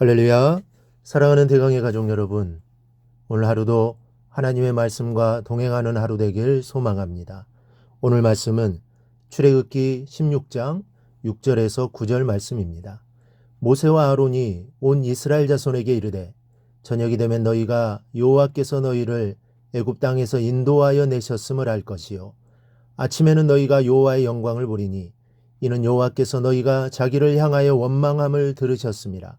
할렐루야. 사랑하는 대강의 가족 여러분, 오늘 하루도 하나님의 말씀과 동행하는 하루 되길 소망합니다. 오늘 말씀은 출애굽기 16장 6절에서 9절 말씀입니다. 모세와 아론이 온 이스라엘 자손에게 이르되 저녁이 되면 너희가 여호와께서 너희를 애굽 땅에서 인도하여 내셨음을 알 것이요 아침에는 너희가 여호와의 영광을 보리니 이는 여호와께서 너희가 자기를 향하여 원망함을 들으셨음이라.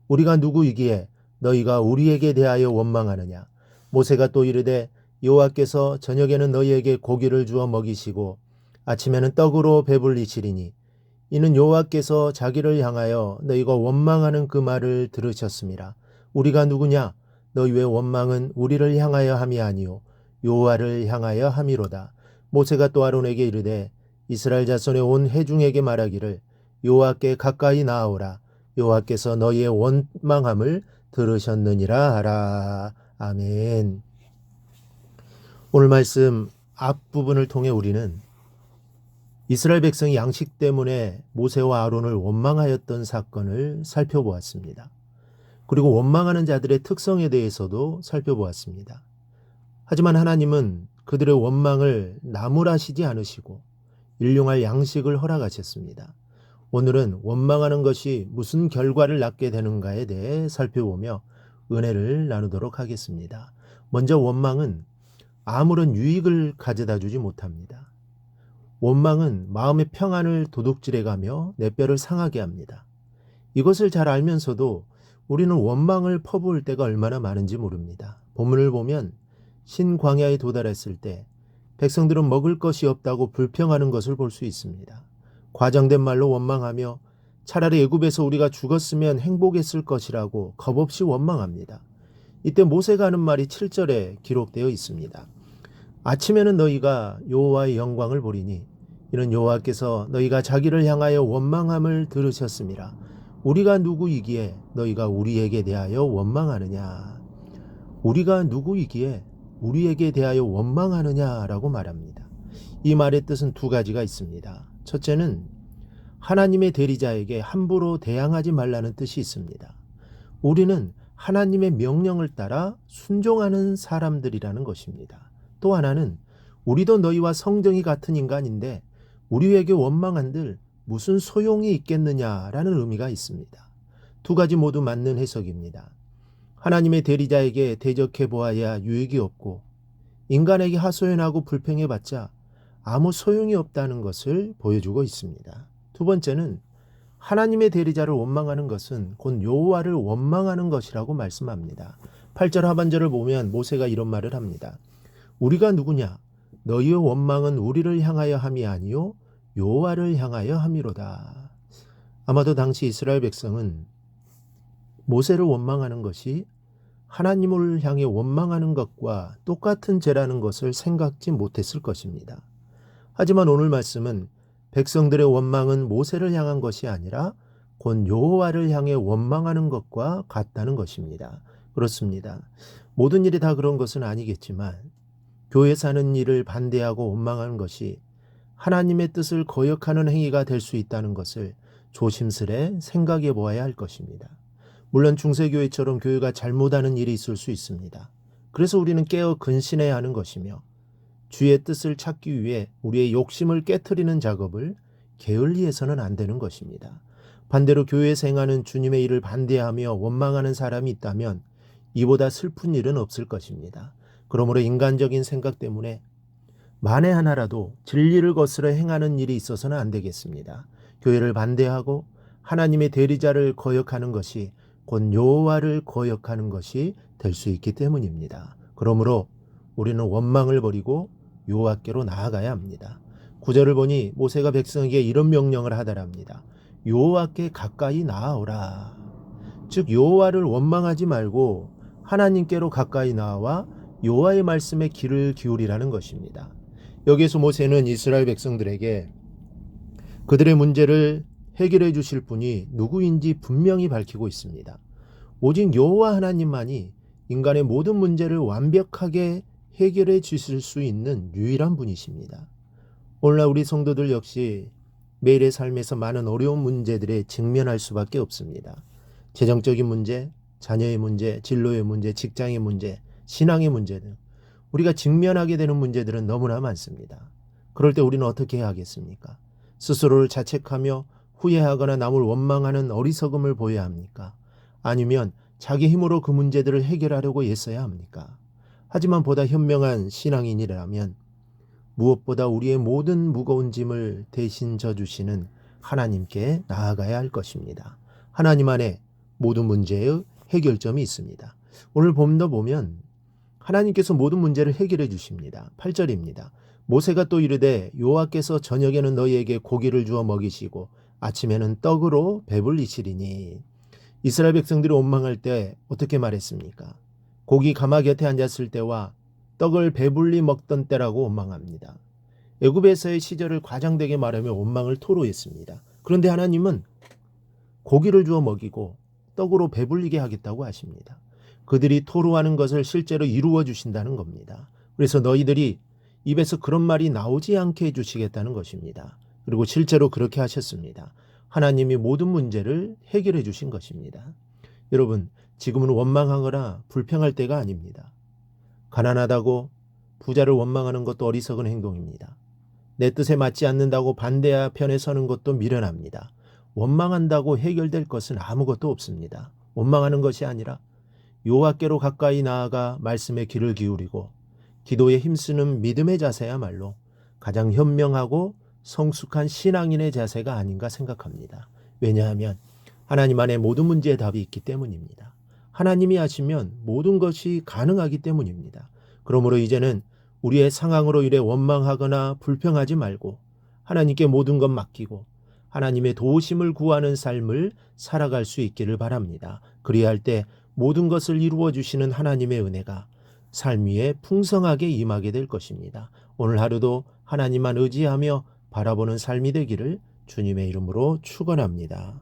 우리가 누구이기에 너희가 우리에게 대하여 원망하느냐. 모세가 또 이르되 여호와께서 저녁에는 너희에게 고기를 주어 먹이시고 아침에는 떡으로 배불리시리니 이는 여호와께서 자기를 향하여 너희가 원망하는 그 말을 들으셨음이라. 우리가 누구냐. 너희의 원망은 우리를 향하여 함이 아니요 여호와를 향하여 함이로다. 모세가 또 아론에게 이르되 이스라엘 자손의 온 회중에게 말하기를 여호와께 가까이 나아오라. 여호와께서 너희의 원망함을 들으셨느니라 하라. 아멘. 오늘 말씀 앞부분을 통해 우리는 이스라엘 백성이 양식 때문에 모세와 아론을 원망하였던 사건을 살펴보았습니다. 그리고 원망하는 자들의 특성에 대해서도 살펴보았습니다. 하지만 하나님은 그들의 원망을 나무라시지 않으시고 일용할 양식을 허락하셨습니다. 오늘은 원망하는 것이 무슨 결과를 낳게 되는가에 대해 살펴보며 은혜를 나누도록 하겠습니다. 먼저 원망은 아무런 유익을 가져다 주지 못합니다. 원망은 마음의 평안을 도둑질해가며 내 뼈를 상하게 합니다. 이것을 잘 알면서도 우리는 원망을 퍼부을 때가 얼마나 많은지 모릅니다. 본문을 보면 신광야에 도달했을 때 백성들은 먹을 것이 없다고 불평하는 것을 볼 수 있습니다. 과장된 말로 원망하며 차라리 애굽에서 우리가 죽었으면 행복했을 것이라고 겁없이 원망합니다. 이때 모세가 하는 말이 7절에 기록되어 있습니다. 아침에는 너희가 여호와의 영광을 보리니 이는 여호와께서 너희가 자기를 향하여 원망함을 들으셨음이라. 우리가 누구이기에 너희가 우리에게 대하여 원망하느냐. 우리가 누구이기에 우리에게 대하여 원망하느냐라고 말합니다. 이 말의 뜻은 두 가지가 있습니다. 첫째는 하나님의 대리자에게 함부로 대항하지 말라는 뜻이 있습니다. 우리는 하나님의 명령을 따라 순종하는 사람들이라는 것입니다. 또 하나는 우리도 너희와 성정이 같은 인간인데 우리에게 원망한들 무슨 소용이 있겠느냐라는 의미가 있습니다. 두 가지 모두 맞는 해석입니다. 하나님의 대리자에게 대적해 보아야 유익이 없고 인간에게 하소연하고 불평해봤자 아무 소용이 없다는 것을 보여주고 있습니다. 두 번째는 하나님의 대리자를 원망하는 것은 곧 여호와를 원망하는 것이라고 말씀합니다. 8절 하반절을 보면 모세가 이런 말을 합니다. 우리가 누구냐? 너희의 원망은 우리를 향하여 함이 아니요 여호와를 향하여 함이로다. 아마도 당시 이스라엘 백성은 모세를 원망하는 것이 하나님을 향해 원망하는 것과 똑같은 죄라는 것을 생각지 못했을 것입니다. 하지만 오늘 말씀은 백성들의 원망은 모세를 향한 것이 아니라 곧 여호와를 향해 원망하는 것과 같다는 것입니다. 그렇습니다. 모든 일이 다 그런 것은 아니겠지만 교회에서 하는 일을 반대하고 원망하는 것이 하나님의 뜻을 거역하는 행위가 될 수 있다는 것을 조심스레 생각해 보아야 할 것입니다. 물론 중세교회처럼 교회가 잘못하는 일이 있을 수 있습니다. 그래서 우리는 깨어 근신해야 하는 것이며 주의 뜻을 찾기 위해 우리의 욕심을 깨트리는 작업을 게을리해서는 안 되는 것입니다. 반대로 교회에서 행하는 주님의 일을 반대하며 원망하는 사람이 있다면 이보다 슬픈 일은 없을 것입니다. 그러므로 인간적인 생각 때문에 만에 하나라도 진리를 거스러 행하는 일이 있어서는 안 되겠습니다. 교회를 반대하고 하나님의 대리자를 거역하는 것이 곧 여호와를 거역하는 것이 될 수 있기 때문입니다. 그러므로 우리는 원망을 버리고 여호와께로 나아가야 합니다. 9절을 보니 모세가 백성에게 이런 명령을 하더랍니다. 여호와께 가까이 나아오라. 즉 여호와를 원망하지 말고 하나님께로 가까이 나와 여호와의 말씀에 귀를 기울이라는 것입니다. 여기에서 모세는 이스라엘 백성들에게 그들의 문제를 해결해 주실 분이 누구인지 분명히 밝히고 있습니다. 오직 여호와 하나님만이 인간의 모든 문제를 완벽하게 해결해 주실 수 있는 유일한 분이십니다. 오늘날 우리 성도들 역시 매일의 삶에서 많은 어려운 문제들에 직면할 수밖에 없습니다. 재정적인 문제, 자녀의 문제, 진로의 문제, 직장의 문제, 신앙의 문제 등 우리가 직면하게 되는 문제들은 너무나 많습니다. 그럴 때 우리는 어떻게 해야 하겠습니까? 스스로를 자책하며 후회하거나 남을 원망하는 어리석음을 보여야 합니까? 아니면 자기 힘으로 그 문제들을 해결하려고 애써야 합니까? 하지만 보다 현명한 신앙인이라면 무엇보다 우리의 모든 무거운 짐을 대신 져주시는 하나님께 나아가야 할 것입니다. 하나님 안에 모든 문제의 해결점이 있습니다. 오늘 본문도 보면 하나님께서 모든 문제를 해결해 주십니다. 8절입니다. 모세가 또 이르되 여호와께서 저녁에는 너희에게 고기를 주어 먹이시고 아침에는 떡으로 배불리시리니. 이스라엘 백성들이 원망할 때 어떻게 말했습니까? 고기 가마 곁에 앉았을 때와 떡을 배불리 먹던 때라고 원망합니다. 애굽에서의 시절을 과장되게 말하며 원망을 토로했습니다. 그런데 하나님은 고기를 주어 먹이고 떡으로 배불리게 하겠다고 하십니다. 그들이 토로하는 것을 실제로 이루어 주신다는 겁니다. 그래서 너희들이 입에서 그런 말이 나오지 않게 해주시겠다는 것입니다. 그리고 실제로 그렇게 하셨습니다. 하나님이 모든 문제를 해결해 주신 것입니다. 여러분, 지금은 원망하거나 불평할 때가 아닙니다. 가난하다고 부자를 원망하는 것도 어리석은 행동입니다. 내 뜻에 맞지 않는다고 반대 편에 서는 것도 미련합니다. 원망한다고 해결될 것은 아무것도 없습니다. 원망하는 것이 아니라 여호와께로 가까이 나아가 말씀에 귀를 기울이고 기도에 힘쓰는 믿음의 자세야말로 가장 현명하고 성숙한 신앙인의 자세가 아닌가 생각합니다. 왜냐하면 하나님 안에 모든 문제의 답이 있기 때문입니다. 하나님이 하시면 모든 것이 가능하기 때문입니다. 그러므로 이제는 우리의 상황으로 인해 원망하거나 불평하지 말고 하나님께 모든 것 맡기고 하나님의 도우심을 구하는 삶을 살아갈 수 있기를 바랍니다. 그리할 때 모든 것을 이루어 주시는 하나님의 은혜가 삶 위에 풍성하게 임하게 될 것입니다. 오늘 하루도 하나님만 의지하며 바라보는 삶이 되기를 주님의 이름으로 축원합니다.